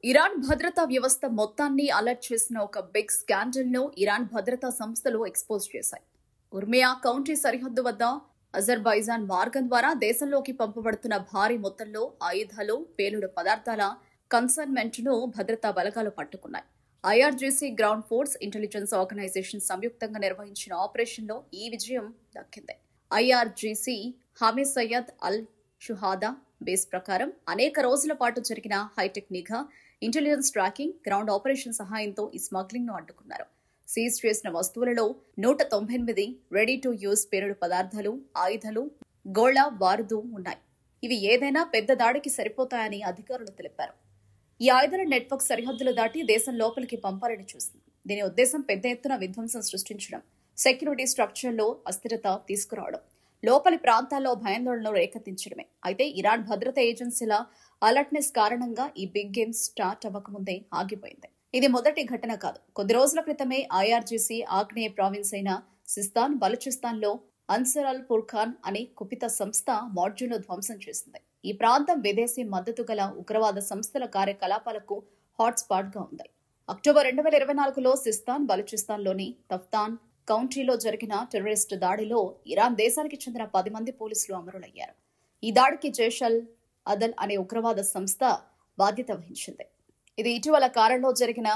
Iran భద్రతా వ్యవస్థ మొత్తాన్ని అలర్ట్ చేసిన ఒక బిగ్ స్కాండల్ ను ఇరాన్ భద్రతా సంస్థలు ఎక్స్పోజ్ చేశాయి. ఉర్మియా కౌంటీ సరిహద్దు వద్ద అజర్బైజాన్ మార్గం ద్వారా దేశంలోకి పంపబడుతున్న భారీ మొత్తంలో ఆయుధాలు, పేలుడు పదార్థాల కన్సైన్మెంట్ ను భద్రతా బలగాలు పట్టుకున్నాయి. IRGC ground force intelligence organisation సంయుక్తంగా నిర్వహించిన ఆపరేషన్లో ఈ విజయం దక్కింది. IRGC Hamid Sayyed Al Shuhada base ప్రకారం అనేక రోజుల పాటు జరిగిన హైటెక్ నిఘా, ఇంటెలిజెన్స్ ట్రాకింగ్, గ్రౌండ్ ఆపరేషన్ సహాయంతో ఈ స్మగ్లింగ్ ను అడ్డుకున్నారు. సీజ్ చేసిన వస్తువులలో 198 రెడీ టు యూజ్ పేలుడు పదార్థాలు, ఆయుధాలు, గోళ బారుదు ఉన్నాయి. ఇవి ఏదైనా పెద్ద దాడికి సరిపోతాయని అధికారులు తెలిపారు. ఈ ఆయుధాల నెట్వర్క్ సరిహద్దులు దాటి దేశం లోపలికి పంపాలని చూసింది. దీని ఉద్దేశం పెద్ద ఎత్తున విధ్వంసం సృష్టించడం, సెక్యూరిటీ స్ట్రక్చర్లో అస్థిరత తీసుకురావడం, లోపలి ప్రాంతాల్లో భయాందోళనలు రేకెత్తించడమే. అయితే ఇరాన్ భద్రతా ఏజెన్సీల అలర్ట్నెస్ కారణంగా ఈ బిగ్ గేమ్ స్టార్ట్ అవ్వకముందే ఆగిపోయింది. ఇది మొదటి ఘటన కాదు. కొద్ది రోజుల క్రితమే ఐఆర్జీసీ ఆగ్నేయ ప్రావిన్స్ అయిన సిస్తాన్, బలూచిస్తాన్లో అన్సర్ అల్ ఫుర్ఖాన్ అనే కుపిత సంస్థ మాడ్యూల్ను ధ్వంసం చేసింది. ఈ ప్రాంతం విదేశీ మద్దతు గల ఉగ్రవాద సంస్థల కార్యకలాపాలకు హాట్స్పాట్ గా ఉంది. అక్టోబర్ 2024లో సిస్తాన్, బలూచిస్తాన్లోని తఫ్తాన్ కౌంటీలో జరిగిన టెర్రరిస్టు దాడిలో ఇరాన్ దేశానికి చెందిన 10 మంది పోలీసులు అమరులయ్యారు. ఈ దాడికి జైష్ అల్ అదల్ అనే ఉగ్రవాద సంస్థ బాధ్యత వహించింది. ఇది ఇటీవల కాలంలో జరిగిన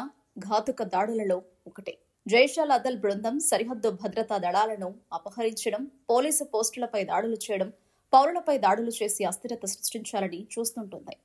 ఘాతుక దాడులలో ఒకటి. జైష్ అల్ అదల్ బృందం సరిహద్దు భద్రతా దళాలను అపహరించడం, పోలీసు పోస్టులపై దాడులు చేయడం, పౌరులపై దాడులు చేసి అస్థిరత సృష్టించాలని చూస్తుంటుంది.